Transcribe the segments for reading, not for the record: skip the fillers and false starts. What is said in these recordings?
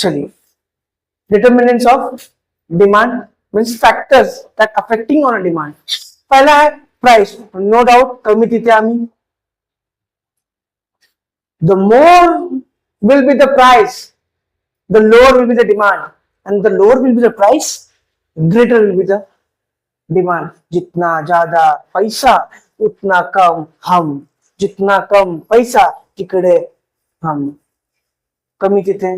चलिए, determinants of demand means factors that affecting on a demand. पहला है price. No doubt कमी तिथे आम्ही. The more will be the price, the lower will be the demand, and the lower will be the price, greater will be the demand. जितना ज्यादा पैसा उतना कम हम, जितना कम पैसा तिकडे हम. कमी तिथे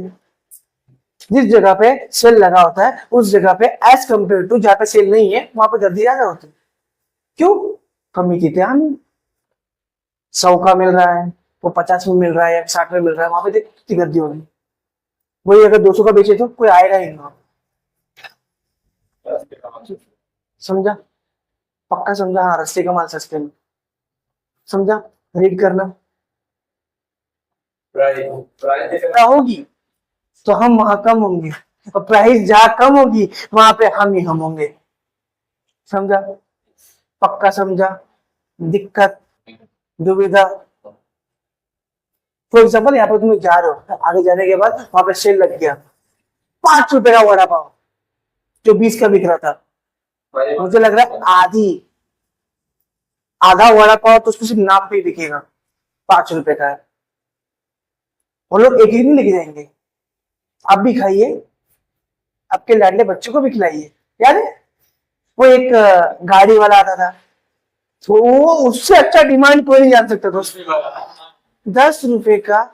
जिस जगह पे सेल लगा होता है उस जगह पे एज कंपेयर टू जहां पे सेल नहीं है वहां पे गर्दी ज्यादा होती है. क्यों? कमी तिथे हम. 100 का मिल रहा है वो 50 में मिल रहा है या 60 में मिल रहा है, वहां पे देख कितनी गर्दी होगी. वही अगर 200 का बेचे तो कोई आएगा ही नहीं. समझा? पक्का समझा? हाँ, रस्ते का माल सस्ते में. समझा? रीड करना. होगी तो हम वहां कम होंगे और प्राइस जहां कम होगी वहां पे हम ही हम होंगे. समझा? पक्का समझा? दिक्कत दुविधा? फॉर एग्जाम्पल यहाँ पर तुम जा रहे हो, आगे जाने के बाद वहां पे सेल लग गया, 5 रुपए का वड़ा पाव जो 20 का बिक रहा था. मुझे लग रहा है आधा वड़ा पाव तो उसको सिर्फ नाम पे ही बिकेगा, 5 रुपए का है. वो लोग एक ही नहीं लेके जाएंगे. आप भी खाइए, आपके लाडले बच्चों को भी खिलाइए. याद है वो एक गाड़ी वाला आता था, तो वो उससे अच्छा डिमांड कोई नहीं जान सकता दोस्त. 10 रुपए का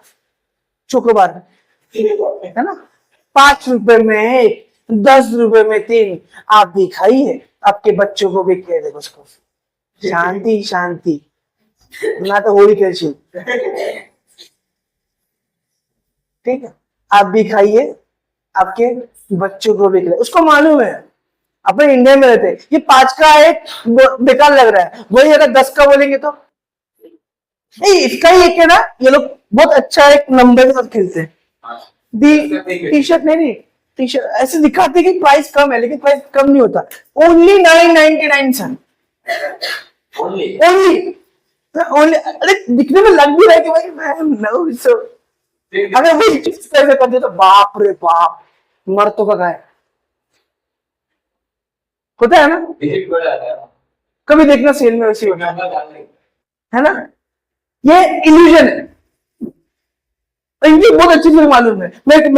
चोकोबार है ना, 5 रुपए में एक, 10 रुपए में 3. आप भी खाइए, आपके बच्चों को भी खिला दे. उसको शांति शांति ना तो होली खेल. ठीक है, आप भी खाइए, आपके बच्चों को भी खिलाए. उसको मालूम है अपने इंडिया में रहते ये 5 का एक बेकार लग रहा है, वही अगर 10 का बोलेंगे तो इसका ही एक है ना. ये लोग बहुत अच्छा एक नंबर के साथ खेलते हैं. टी शर्ट नहीं, टी शर्ट ऐसे दिखाते कि प्राइस कम है लेकिन प्राइस कम नहीं होता. Only 999 sir. ओनली अरे दिखने में लग भी रहा है कि भाई मैं सो. अगर वही पैसे कर दे तो बाप रे बाप, मर्दों का गाय होता है ना. कभी देखना सेल में वैसे होता है ना. ये इल्यूजन है. इनकी बहुत अच्छी चीज मालूम है. मेरे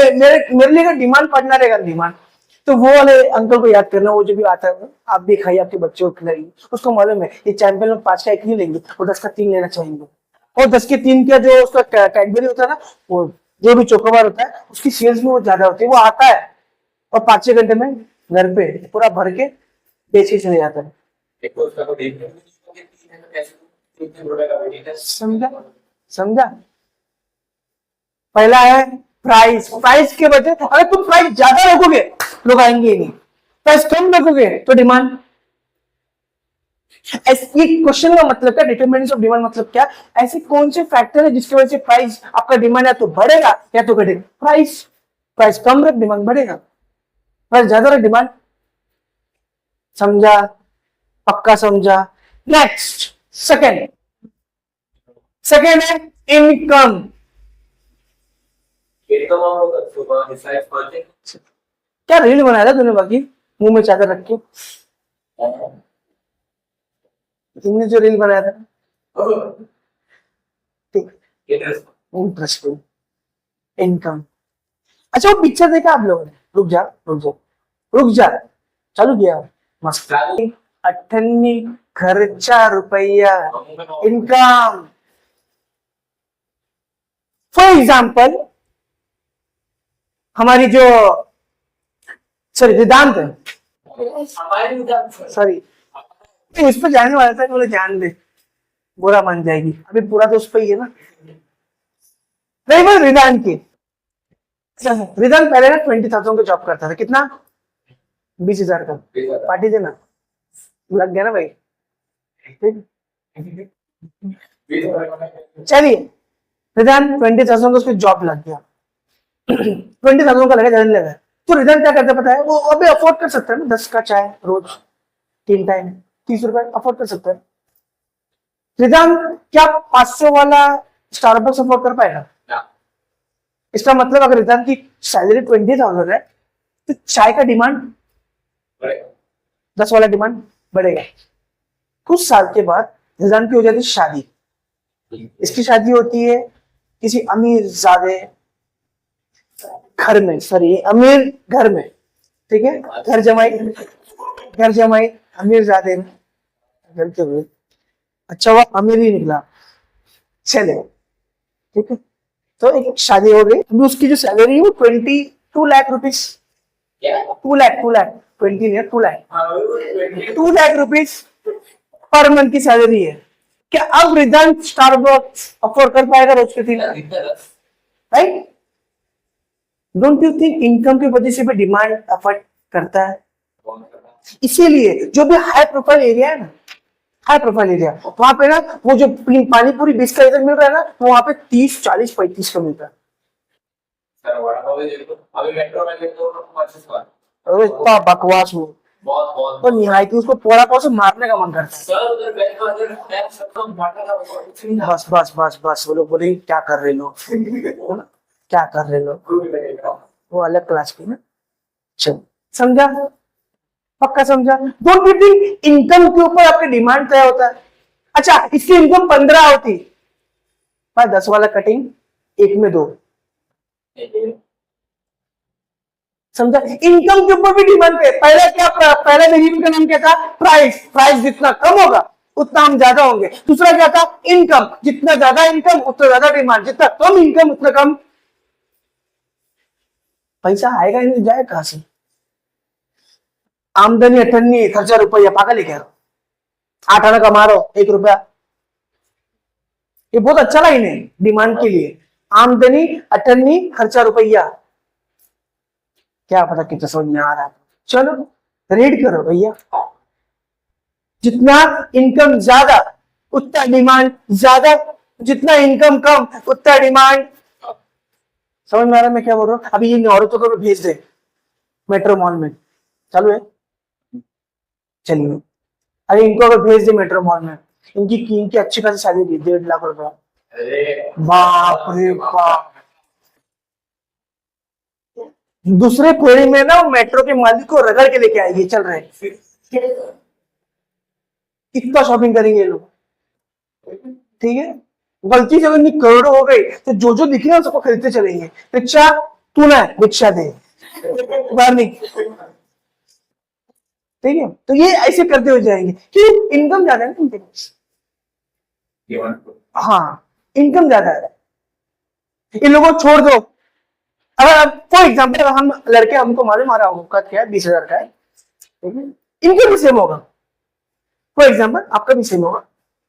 लिए डिमांड पढ़ना रहेगा डिमांड, तो वो वाले अंकल को याद करना, वो जो भी आता है आप भी खाइए, आपके बच्चों को खिलाइए. उसको मालूम है ये चैंपियन में 5 का एक नहीं लेंगे, वो 10 का 3 लेना चाहेंगे. और 10 के 3 का जो उसका कैडबरी होता है ना, वो जो भी चोकोबार होता है उसकी सेल्स में वो ज्यादा होती है. वो आता है और 5-6 घंटे में घर पे पूरा भर के बेच के चले जाता है. समझा? पहला है प्राइस. प्राइस के वजह अगर तुम प्राइस ज्यादा रखोगे लोग आएंगे ही नहीं. प्राइस कम रखोगे तो डिमांड. ये क्वेश्चन का मतलब क्या, डिटरमिनेंट्स ऑफ डिमांड मतलब क्या, ऐसे कौन से फैक्टर है जिसकी वजह से प्राइस आपका डिमांड या तो बढ़ेगा या तो घटेगा. प्राइस कम रख डिमांड बढ़ेगा, प्राइस ज्यादा रख डिमांड. समझा? पक्का समझा? नेक्स्ट सेकेंड है इनकम. क्या रील बनाया था तूने बाकी मुंह में चादर रख के? तुमने जो रील बनाया था इंटरेस्टिंग. इनकम. अच्छा वो पिक्चर देखा आप लोगों ने? रुक जा चालू किया मस्त. 98 खर्चा रुपया इनकम. फॉर एग्जाम्पल हमारी जो वेदांत है, सॉरी इस पर जाने वाला था, बोले जान दे बुरा मान जाएगी. अभी पूरा तो उस पर ही है ना. नहीं बोल रिदान की. रिदान पहले ना 20,000 का जॉब करता था. कितना? 20,000 का. पार्टी देना लग गया ना भाई. चलिए रिदान 20,000 का उसको जॉब लग गया. 20,000 का लगा, ज्यादा नहीं लगा. तो रिदान क्या करता पता है, वो अभी अफोर्ड कर सकता है ना 10 का चाय रोज 3 टाइम 30 रुपए अफोर्ड कर सकता है. रिदान क्या 500 वाला स्टारबक्स अफोर्ड कर पाएगा? इसका मतलब अगर रिजान की सैलरी 20,000 है तो चाय का डिमांड 10 वाला डिमांड बढ़ेगा। कुछ साल के बाद रिजान की हो जाती है शादी। इसकी शादी होती है किसी अमीर जादे घर में, सॉरी अमीर घर में, ठीक है, घर जमाई अमीर जादे में घर के हुए। अच्छा वो अमीर ही निकला, चले, ठीक है। तो एक शादी हो गई, अभी उसकी जो सैलरी है वो 22 लाख रुपीज, 2 लाख 20 नहीं 2 lakh 2 lakh rupees per month की सैलरी है। क्या अब रिदान स्टारबक्स अफोर्ड कर पाएगा रोज के 3 lakh? Right? Don't you think income की वजह से भी डिमांड अफेक्ट करता है? इसीलिए जो भी हाई प्रोफाइल एरिया है ना, हाई प्रोफाइल एरिया, वहां पे ना वो जो पानी पूरी 20 का इधर मिल रहा है ना, वो वहां पे 30, 40, 35 का मिलता है। इतना बकवास हो तो निहायत उसको पोड़ा पोड़ा से मारने का मन करता है। बस बस बस बस वो लोग बोले क्या कर रहे लोग, क्या कर रहे लोग, वो अलग क्लास की ना। चल समझा, पक्का समझा? डोंट यू थिंक इनकम के ऊपर आपकी डिमांड तय होता है? अच्छा इसकी इनकम 15 होती, पर 10 वाला कटिंग 1 में 2, समझा? इनकम के ऊपर भी डिमांड पे पहला क्या, पहला वेरिएबल का नाम क्या था? प्राइस। प्राइस जितना कम होगा उतना हम ज्यादा होंगे। दूसरा क्या था? इनकम। जितना ज्यादा इनकम उतना ज्यादा डिमांड, जितना कम इनकम उतना कम पैसा आएगा, नहीं जाए कहां से? आमदनी अठन्नी खर्चा रुपया, पागल है क्या? 8 आना कमा रहा हो 1 रुपया, ये बहुत अच्छा लाइन है डिमांड के लिए। आमदनी अठन्नी खर्चा रुपया, क्या पता कितना समझ में आ रहा है? चलो रीड करो भैया। जितना इनकम ज्यादा उतना डिमांड ज्यादा, जितना इनकम कम उतना डिमांड। समझ में आ रहा है मैं क्या बोल रहा हूँ? अभी इन औरतों को भेज दे मेट्रो मॉल में, चालू है? चलिए अरे इनको अगर भेज दे मेट्रो मॉल में, इनकी अच्छी खासी सैलरी 1.5 लाख रुपया। बाप रे बाप। दूसरे कोने में ना मेट्रो के मालिक को रगड़ के लेके आएगी, चल रहे कितना शॉपिंग करेंगे ये लोग, ठीक है। गलती से अगर करोड़ों हो गई तो जो जो दिखे ना सबको खरीदते चलेंगे। रिक्शा तू ना रिक्शा दे बाहर नहीं, ठीक है। तो ये ऐसे करते हुए जाएंगे कि इनकम ज्यादा है ना इनके पास, हाँ इनकम ज्यादा है। इन लोगों को छोड़ दो। अगर फॉर एग्जाम्पल हम लड़के, हमको मालूम आ रहा होगा क्या है 20,000 का है, ठीक है, इनके भी सेम होगा। फॉर एग्जाम्पल आपका भी सेम होगा,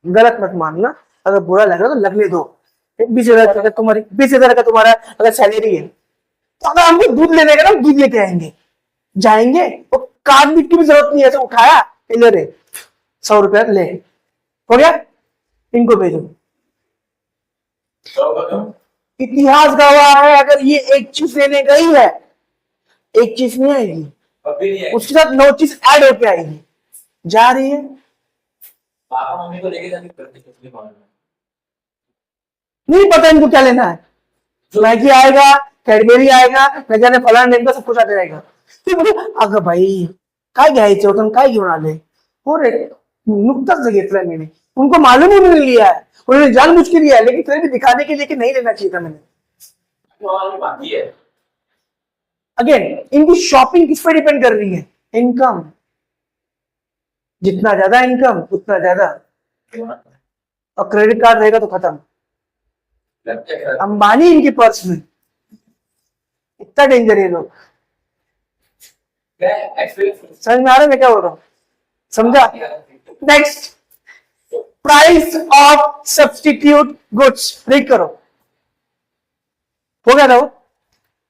गलत मत मानना, अगर बुरा लग रहा है तो लगने दो। 20,000 का तुम्हारी 20,000 का तुम्हारा अगर सैलरी है तो अगर हमको दूध लेने का ना, दूध लेके आएंगे, जाएंगे, वो कार्ड की भी जरूरत नहीं है, ऐसे उठाया इधर 100 रुपया ले, हो गया, इनको भेजो। इतिहास गवाह है, अगर ये एक चीज लेने गई है, एक चीज नहीं आएगी, उसके साथ 9 चीज ऐड होके आएगी। जा रही है पापा मम्मी को लेके जाने नहीं पता इनको क्या लेना है, मैगी आएगा, कैडबेरी आएगा, न जाने फलाना नेम का सब कुछ आते रहेगा। अगर भाई काय घ्यायचे होतं काय घेऊन आले, हो रे नुकताच घेतलाय मैंने, उनको मालूम ही नहीं लिया है, उन्होंने जानबूझ के लिया है, लेकिन फिर भी दिखाने के लिए कि नहीं लेना चाहिए था मैंने। अगेन इनकी शॉपिंग किस पे डिपेंड कर रही है? इनकम। जितना ज्यादा इनकम उतना ज्यादा, और क्रेडिट कार्ड रहेगा तो खत्म। अंबानी इनके पर्स में, इतना डेंजर है लोग। समझ में आ रहा है मैं क्या बोल रहा हूँ? समझा? Next, price of substitute goods, read करो, हो गया ना वो?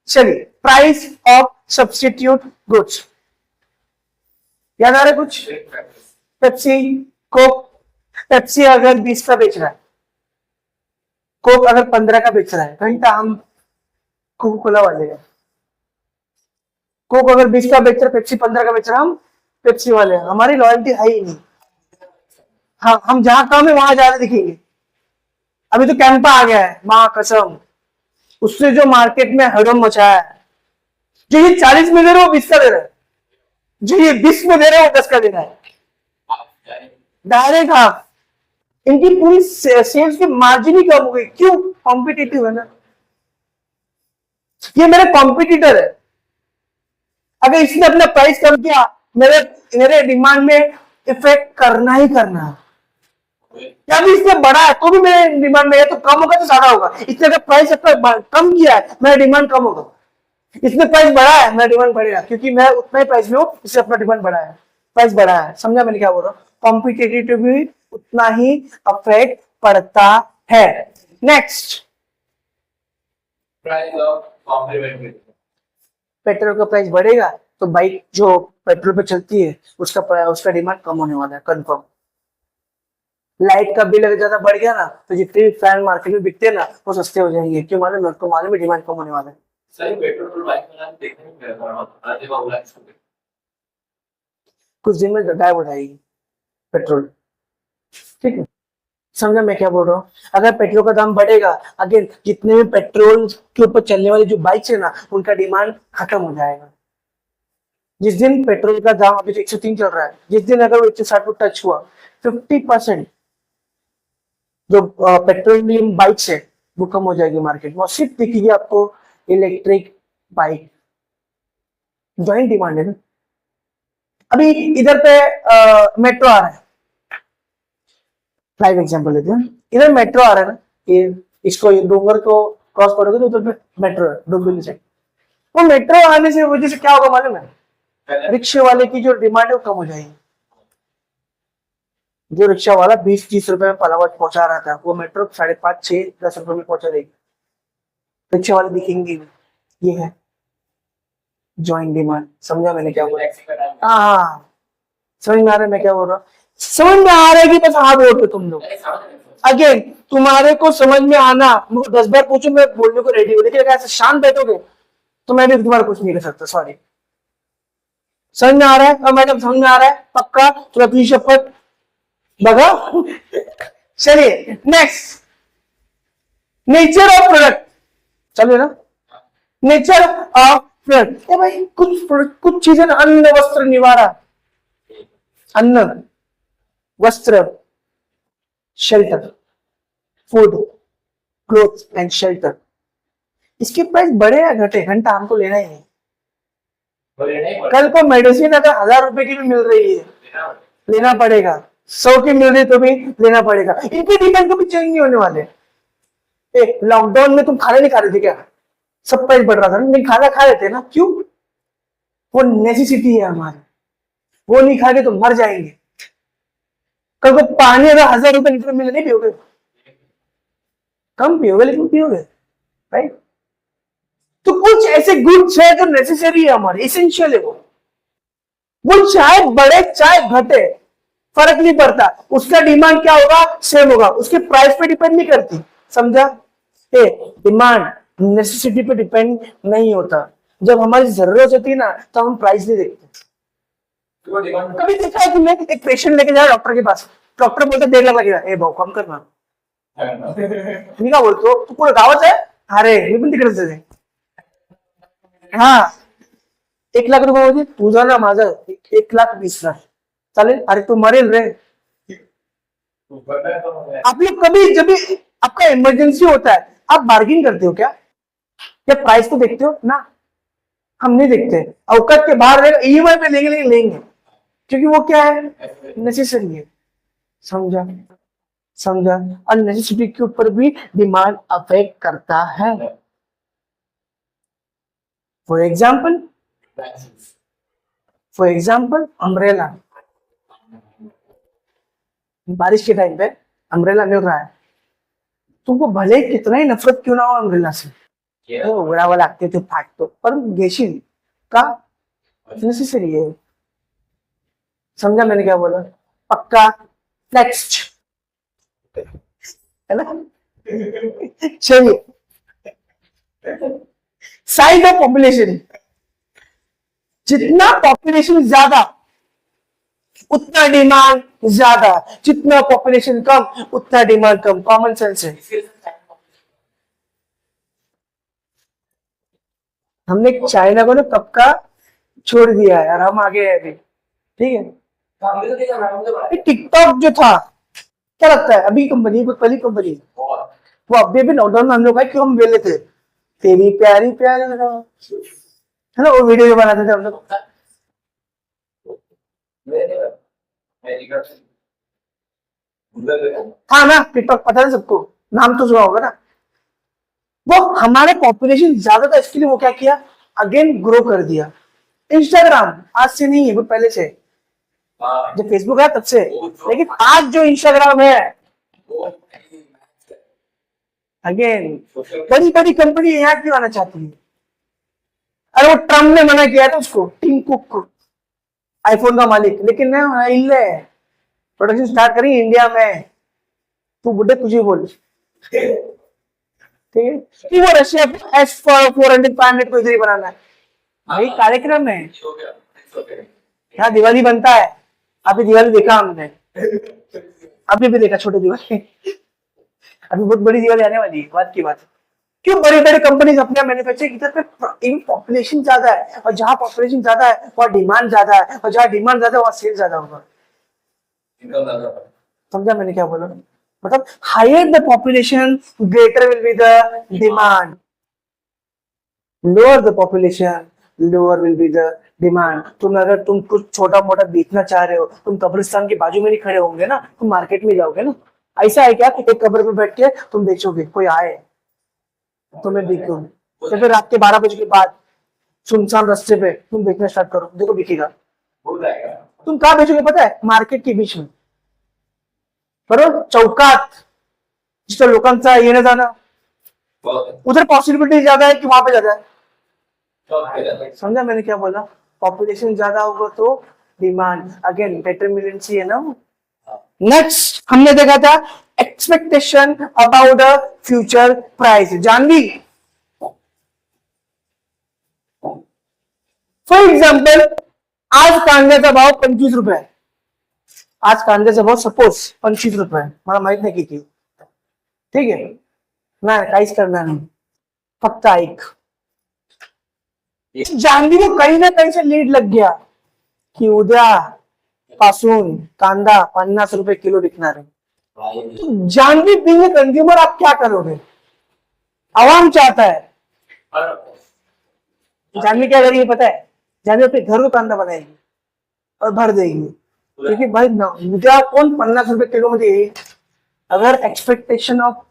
चलिए, प्राइस ऑफ सब्स्टिट्यूट गुड्स याद आ रहा है कुछ? Pepsi, Coke. पेप्सी अगर 20 का बेच रहा है, कोक अगर 15 का बेच रहा है, घंटा हम कोको कोला वाले हैं। कोक अगर 20 का बेच रहा है, पेप्सी 15 का बेच रहा है, हम पेप्सी वाले हैं। हमारी लॉयल्टी है ही नहीं। हाँ, हम जहां कम है वहां ज्यादा दिखेंगे। अभी तो कैंपा आ गया है, मां कसम, उसने जो मार्केट में हड़म मचाया है, जो ये 40 में दे रहा है वो 20 का दे रहा है, जो ये 20 में दे रहा है वो 10 का दे रहा है, डायरेक्ट हाफ। इनकी पूरी सेल्स की मार्जिन ही कम हो गई। क्यों? कॉम्पिटिटिव है ना, ये मेरे कॉम्पिटिटर है। अगर इसने अपना प्राइस कम किया, मेरे मेरे डिमांड में इफेक्ट करना ही करना है। या भी इसने बढ़ा है तो भी मेरे डिमांड में है, तो कम होगा तो ज्यादा होगा। इसने अगर प्राइस अपना कम किया है, मेरा डिमांड कम होगा। इसने प्राइस बढ़ा है, मेरा डिमांड बढ़ेगा, क्योंकि मैं उतना ही प्राइस में हूं, इससे अपना डिमांड बढ़ा है, प्राइस बढ़ा है। समझा मैंने क्या बोल रहा हूँ? कॉम्पिटिटिव भी उतना ही अफेक्ट पड़ता है। Next, price of complementary. Petrol का प्राइस बढ़ेगा तो बाइक जो पेट्रोल पे चलती है उसका डिमांड कम होने वाला है, कंफर्म। लाइट का बिल अगर ज्यादा बढ़ गया ना, तो जितने भी फैन मार्केट में बिकते हैं ना, वो सस्ते हो जाएंगे। क्यों मालूम? मेरे को मालूम है डिमांड कम होने वाला है। सही पेट्रोल बाइक में देखने में गया था, आधे बाबूला इसको कुछ दिन में गायब हो जाएगी पेट्रोल, ठीक है? समझा मैं क्या बोल रहा हूँ? अगर पेट्रोल का दाम बढ़ेगा, अगेन जितने भी पेट्रोल के ऊपर चलने वाली जो बाइक्स है ना, उनका डिमांड खत्म हो जाएगा। जिस दिन पेट्रोल का दाम अभी 103 चल रहा है, जिस दिन अगर वो 160 को टच हुआ, 50% जो पेट्रोलियम बाइक्स है वो कम हो जाएगी मार्केट में, और सिर्फ दिखेगी आपको इलेक्ट्रिक बाइक। ज्वाइंट डिमांड है ना। अभी इधर पे मेट्रो आ रहा है, लाइव एग्जांपल लेते हैं। इधर मेट्रो आ रहा है ना, ये इसको ये डोंगर को क्रॉस करोगे तो उधर पे मेट्रो है, डोंबिवली साइड। वो मेट्रो आने से वजह से क्या होगा मालूम है? रिक्शे वाले की जो डिमांड है वो कम हो जाएगी। जो रिक्शा वाला 20-30 रुपए में पलावट पहुंचा रहा था, वो मेट्रो 5.5-6-10 रुपए में पहुंचा देगी। रिक्शा वाले दिखेंगे। ये है ज्वाइंट डिमांड। समझा मैंने क्या बोला? हाँ, समझ में आ रहा है मैं क्या बोल रहा हूँ? समझ में आ रहा है कि बस हाँ बोल रहे तुम लोग। अगेन तुम्हारे को समझ में आना, मुझे 10 बार पूछो मैं बोलने को रेडी हूँ, लेकिन अगर ऐसे शांत बैठोगे तो मैं भी तुम्हारा कुछ नहीं कर सकता। सॉरी। समझ में आ रहा है? और मैडम समझ में आ रहा है पक्का? तो अपनी शपथ बगा। चलिए नेक्स्ट, नेचर ऑफ प्रोडक्ट। चलिए ना, नेचर ऑफ प्रोडक्ट। भाई कुछ चीजें ना, अन्न वस्त्र निवारा, अन्न वस्त्र shelter, food cloth and shelter, इसके प्राइस बढ़े या घटे घंटा हमको लेना ही है। कल को मेडिसिन अगर 1000 रुपए की भी मिल रही है, लेना पड़ेगा। 100 की मिल रही तो भी लेना पड़ेगा। इनके डिमांड कभी चेंज नहीं होने वाले। लॉकडाउन में तुम खाना नहीं खा रहे थे क्या? सब प्राइस बढ़ रहा था, नहीं खाना खा रहे थे ना? क्यों? वो नेसेसिटी है हमारी, वो नहीं खाएंगे तो मर जाएंगे। कल को पानी अगर 1000 रुपए लीटर मिले, नहीं पियोगे? कम पियोगे लेकिन पियोगे, राइट? तो कुछ ऐसे गुड्स है जो नेसेसरी है हमारे, इसेंशियल है। वो चाहे बढ़े चाहे घटे फर्क नहीं पड़ता, उसका डिमांड क्या होगा? सेम होगा, उसके प्राइस पे डिपेंड नहीं करती। समझा? डिमांड नेसेसिटी पे डिपेंड नहीं होता। जब हमारी जरूरत होती है ना, तो हम प्राइस नहीं देखते। कभी देखा है तुमने एक पेशेंट लेके जाए डॉक्टर के पास, डॉक्टर बोलता 1.5 लाख लगेगा, ए भाव कम करना। तुम्ही का बोलतो तू पुढे गावात आहे? अरे मी पण तिकडेच आहे। हाँ, 1 लाख रुपये मध्ये तुझा ना माझा 1,20,000 चालेल? अरे तू मरेल रे। आप लोग कभी जब भी आपका इमरजेंसी होता है, आप बार्गिन करते हो क्या? या प्राइस को देखते हो ना? हम नहीं देखते। औकात के बाहर रहेगा, ईएमआई पे लेंगे लेंगे, क्योंकि वो क्या है? नेसेसरी है। समझा? समझा? अननेसेसरी के ऊपर भी डिमांड अफेक्ट करता है। For example umbrella. बारिश के टाइम पे अम्ब्रेला मिल रहा है, तुमको भले ही कितना ही नफरत क्यों ना हो अम्ब्रेला से, उघडावं लागते, ते फाटतो, पर घेशील का? नेसेसरी है। समझा मैंने क्या बोला? पक्का? नेक्स्ट है ना? चलिए, साइज ऑफ पॉपुलेशन। जितना पॉपुलेशन ज्यादा उतना डिमांड ज्यादा, जितना पॉपुलेशन कम उतना डिमांड कम। कॉमन सेंस है। हमने चाइना को ना कब का छोड़ दिया है और हम आगे हैं अभी, ठीक है। हमने तो देखा मैम तो ये टिकटॉक जो था, क्या लगता है अभी कंपनी को, पहली कंपनी बहुत वो अभी लॉकडाउन में हम लोग भाई क्यों हम वेले थे, तेरी प्यारी प्यारी है ना, वो वीडियो जो बनाते थे हम लोग। मेरी कर उधर हाँ ना, टिकटॉक पता है सबको, नाम तो सुना होगा ना। वो हमारे पॉपुलेशन ज्यादा था इसके लिए वो क्या किया, अगेन ग्रो कर दिया। इंस्टाग्राम आज से नहीं है, वो पहले से, हाँ जब फेसबुक है तब से। लेकिन आज जो इंस्टाग्राम है, वो अगेन बड़ी बड़ी कंपनी यहाँ क्यों आना चाहती है। अरे वो ट्रम्प ने मना किया था उसको, टिम कुक को, आईफोन का मालिक, लेकिन ना इल्ले प्रोडक्शन स्टार्ट करी इंडिया में। तू बुढ़े कुछ ही बोल, ठीक है। कि वो रशिया एस फॉर 400 500 को इधर ही बनाना है, वही कार्यक्रम है। हो गया यहाँ दिवाली बनता है, अभी दिवाली देखा हमने, अभी भी देखा छोटे दिवाली, अभी बहुत बड़ी दिवाली आने वाली है, बात की बात है। क्यों बड़ी बड़ी कंपनीज अपने मैन्युफैक्चरिंग, इधर पे इन पॉपुलेशन ज्यादा है, और जहाँ पॉपुलेशन ज्यादा है वहाँ डिमांड ज्यादा है, और जहाँ डिमांड ज्यादा है वहाँ सेल ज्यादा होगा। इनकम ज्यादा समझा मैंने क्या बोला, मतलब higher the population greater will be the demand, lower the population lower will be the demand. तुम कुछ छोटा मोटा बेचना चाह रहे हो, तुम कब्रिस्तान के बाजू में नहीं खड़े होंगे ना, तुम मार्केट में जाओगे ना। ऐसा है क्या कि एक कब्र पे बैठ के तुम बेचोगे, कोई आए तुम्हें देखोगे, या फिर रात के 12 बजे के बाद सुनसान रास्ते पे तुम बेचना स्टार्ट करो, देखो बिकेगा। हो जाएगा तुम कहाँ बेचोगे पता है, मार्केट के बीच में, बरोबर चौकात, जिथं लोकांचा येणं जाणं, बहुत उधर पॉसिबिलिटी ज्यादा है कि वहां पे ज्यादा है। शॉर्ट हो जाता है समझा मैंने क्या बोला, पॉपुलेशन ज्यादा होगा तो डिमांड, अगेन डिटरमिनेंसी है ना। नेक्स्ट हमने देखा था expectation about the future price, Janvi. For example आज कांद्याचा भाव 25 रुपये आहे, आज कांद्याचा भाव सपोज 25 रुपये आहे, मला माहित नाही किती, ठीक आहे, नाही काहीच करणार नाही, फक्त ऐक। जानवी को कहीं ना कहीं से लीड लग गया कि उद्या पासून कांदा 50 रुपए किलो बिकणार है। तो जानवी बीइंग कंज्यूमर आप क्या करोगे, आवाम चाहता है, जानवी क्या करेगी पता है, जानवी अपने घर को कांदा बनाएगी और भर देगी, क्योंकि भाई उद्या कौन 50 रुपए किलो मध्ये येईल। अगर एक्सपेक्टेशन ऑफ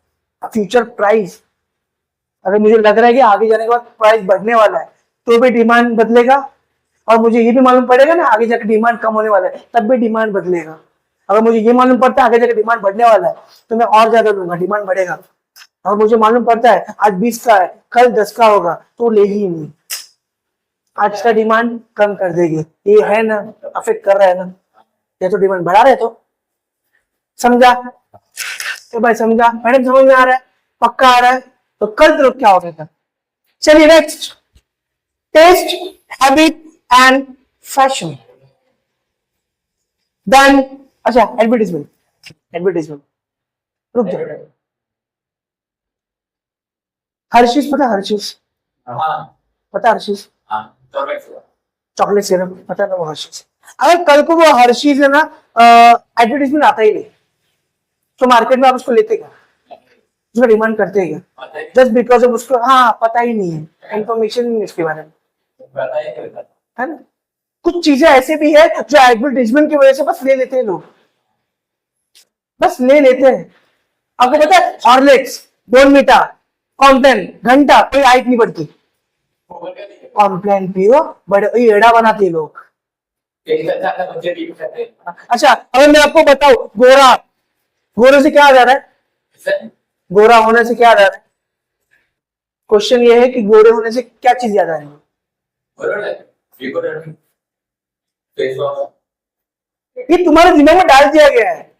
फ्यूचर प्राइस, अगर मुझे लग रहा है कि आगे जाने के बाद प्राइस बढ़ने वाला है, तो भी डिमांड बदलेगा, और मुझे ये भी मालूम पड़ेगा ना आगे जाकर डिमांड कम होने वाला है, तब भी डिमांड बदलेगा। अगर मुझे ये मालूम पड़ता है आगे जाकर डिमांड बढ़ने वाला है, तो मैं और ज्यादा लूंगा, डिमांड बढ़ेगा। और मुझे मालूम पड़ता है आज 20 का है, कल 10 का होगा, तो लेगी ही नहीं, आज का डिमांड कम कर देगी। ये है ना, अफेक्ट कर रहा है ना, ये तो डिमांड बढ़ा रहे, तो समझा तो भाई, समझा मैडम, समझ में आ रहा है, पक्का आ रहा है। तो कल तो क्या हो गया था। चलिए next, test habit and fashion, then अच्छा एडवर्टीजमेंट, एडवर्टीजमेंट रुक जाओ। हर्शीज पता, हर्शीज हाँ पता, हर्शीज हाँ चॉकलेट सिरप पता ना, वो हर्शीज। अगर कल को वो हर्शीज है ना एडवर्टीजमेंट आता ही नहीं, तो मार्केट में आप उसको लेते क्या, उसका डिमांड करते हैं क्या, जस्ट बिकॉज ऑफ उसको हाँ पता ही नहीं है, इंफॉर्मेशन नहीं इसके बारे में, है ना। कुछ चीजें ऐसे भी है जो एडवर्टीजमेंट की वजह से बस ले लेते हैं लोग, बस ले लेते हैं। आपको पता है हॉर्लिक्स, बोर्नविटा, कॉम्प्लेन, घंटा, कोई आयत नहीं बढ़ती, कॉम्प्लेन पियो बड़े एड़ा बनाते हैं लोग। अच्छा अगर मैं आपको बताऊं, गोरा, गोरे से क्या आ जा रहा है, गोरा होने से क्या आ जा रहा है, क्वेश्चन ये है कि गोरे होने से क्या चीज याद आ रही है, ये तुम्हारे दिमाग में डाल दिया गया है।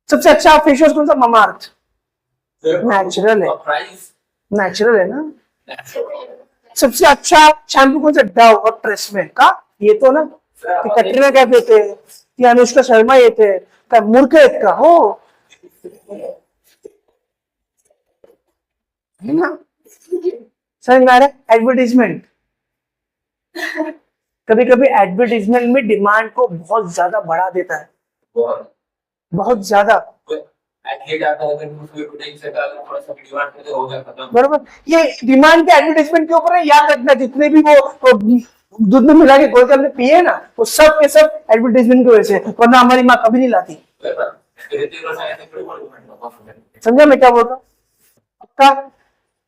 सबसे अच्छा फेस वॉश कौन सा, ममाअर्थ, नेचुरल है, नेचुरल है ना। सबसे अच्छा शैम्पू कौन सा, डव और ट्रेसमे का, ये तो ना कटरीना कैफ येते, ती अनुष्का शर्मा येते, काय मूर्ख आहेत का हो, है ना। समझ में आ रहा है? एडवर्टीजमेंट, कभी कभी एडवर्टीजमेंट में डिमांड को बहुत ज्यादा बढ़ा देता है, बहुत बहुत ज्यादा। एथलीट आता है तो कोई प्रोटीन से का थोड़ा सा डिमांड करते हो गया खत्म। बरोबर, ये डिमांड के एडवर्टाइजमेंट के ऊपर है, याद रखना। जितने भी वो दूध में मिला के घोल के हमने पिए ना, वो सब के सब एडवर्टाइजमेंट की वजह से, वरना हमारी माँ कभी नहीं लाती। समझा मैं क्या बोल रहा हूँ? आपका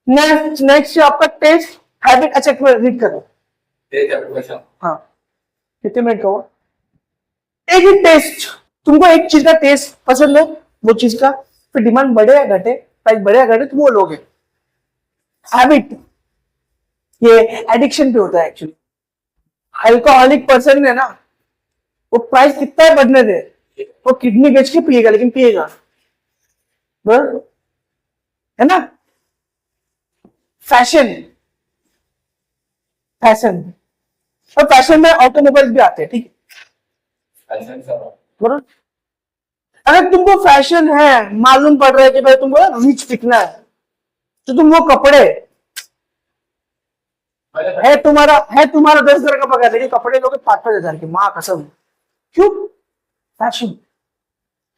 नेक्स्ट आपका टेस्ट हैबिट। अच्छा एक मिनट रीड करो। हाँ कितने मिनट का हुआ? एक ही टेस्ट, तुमको एक चीज का टेस्ट पसंद है, वो चीज का फिर डिमांड बढ़े या घटे, प्राइस बढ़े या घटे, तुम वो लोगे। हैबिट, ये एडिक्शन पे होता है एक्चुअली। अल्कोहलिक पर्सन है ना, वो प्राइस कितना है बढ़ने दे, वो किडनी बेच के पिएगा, लेकिन पिएगा, बराबर है ना? फैशन, फैशन, और फैशन में ऑटोमोबाइल भी आते हैं, ठीक है, बराबर। अगर तुमको फैशन है, मालूम पड़ रहा है कि भाई तुमको रिच दिखना है, तो तुम वो कपड़े है तुम्हारा 10,000 का पगार, लेकिन कपड़े लोगे 5,000 के, माँ कसम। क्यों? फैशन।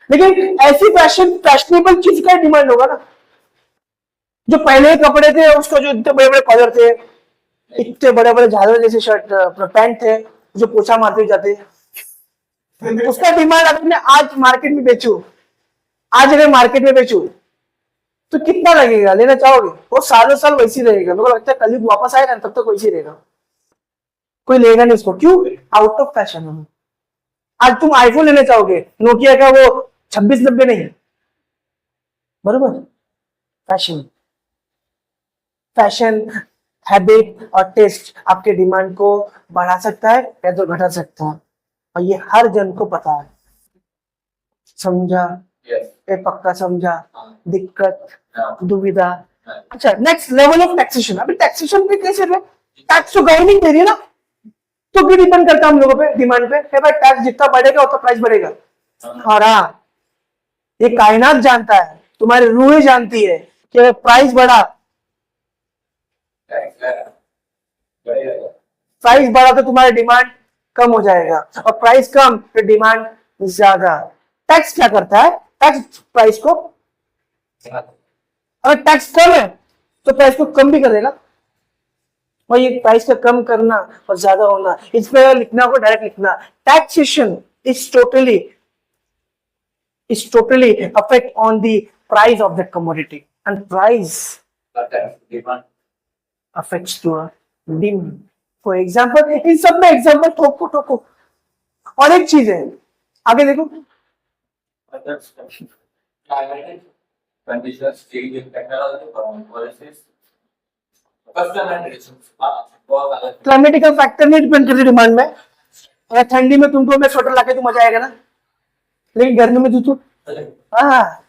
लेकिन ऐसी फैशनेबल चीज का डिमांड होगा ना। जो पहले कपड़े थे उसको, जो इतने बड़े बड़े कॉलर थे, इतने बड़े बड़े झालर जैसे शर्ट पैंट थे जो पोछा मारते हुए जाते, उसका डिमांड अगर मैं आज मार्केट में बेचूं, आज अगर मार्केट में बेचूं तो कितना लगेगा? लेना चाहोगे? वो सालों साल वैसी रहेगा। मेरे को लगता है कलयुग वापस आएगा तब तक वैसी रहेगा, कोई लेगा नहीं उसको। क्यों? आउट ऑफ फैशन है। आज तुम आईफोन लेना चाहोगे, नोकिया का वो 2690 नहीं, बरोबर। फैशन, फैशन हैबिट और टेस्ट आपके डिमांड को बढ़ा सकता है या तो घटा सकता है, और ये हर जन को पता है। समझा? ये पक्का समझा? दिक्कत, दुविधा? अच्छा नेक्स्ट लेवल ऑफ टैक्सेशन। अभी टैक्सेशन पे कैसे है? टैक्स तो गवर्नमेंट दे रही है ना, तो भी डिपेंड करता है हम लोगों पे, डिमांड पे। भाई टैक्स जितना बढ़ेगा उतना प्राइस बढ़ेगा। और हाँ, ये कायनात जानता है, तुम्हारी रूहें जानती है कि अगर प्राइस बढ़ा, प्राइस बढ़ा तो तुम्हारी डिमांड कम हो जाएगा, और प्राइस कम तो डिमांड ज्यादा। टैक्स क्या करता है? टैक्स प्राइस को, अगर टैक्स कम है तो प्राइस को कम भी कर देगा। और ये प्राइस का कम करना और ज्यादा होना, इसमें लिखना को डायरेक्ट लिखना। Taxation is totally affect on the price of the commodity, and price affects to demand. For example, इन सब में एग्जाम्पल ठोको। और एक चीज है, आगे देखो, क्लाइमेटिकल फैक्टर नहीं डिपेंड करती डिमांड में। अगर ठंडी में तुमको मैं स्वेटर लाके तो मजा आएगा ना, लेकिन गर्मी में तो हाँ,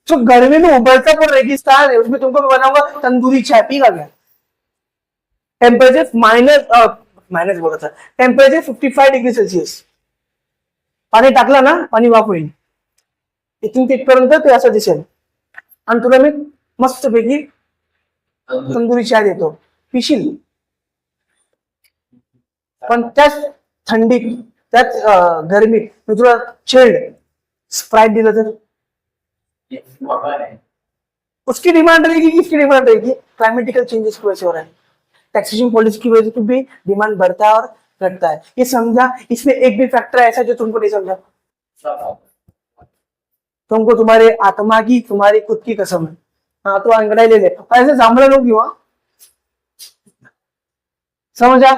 तो गर्मी में उबलता पर रेगिस्तान है, उसमें तुमको मैं बनाऊंगा तंदूरी चाय, पी गया। टेम्परेचर मायनस बोला था, टेम्परेचर 55 डिग्री सेल्सियस, पाणी टाकला ना, पाणी वाफ होईल, इथून तिथपर्यंत ते असं दिसेल, आणि तुला मी मस्तपैकी तंदुरी चाय देतो, पिशील. पण त्याच थंडीत, त्याच गरमीत मी तुला चिल्ड स्प्राइट दिलं तर उसकी डिमांड रहेगी, किसकी डिमांड रहेगी? क्लाइमेटिकल चेंजेस की वजह से हो रहा है, टैक्सेशन पॉलिसी की वजह से भी डिमांड बढ़ता है और घटता है। ये समझा? इसमें एक भी फैक्टर ऐसा जो तुमको नहीं समझा, तुमको तुम्हारे आत्मा की, तुम्हारी खुद की कसम है। हाँ तो अंगड़ाई ले ले, ऐसे सांभला लोग क्यों? समझा?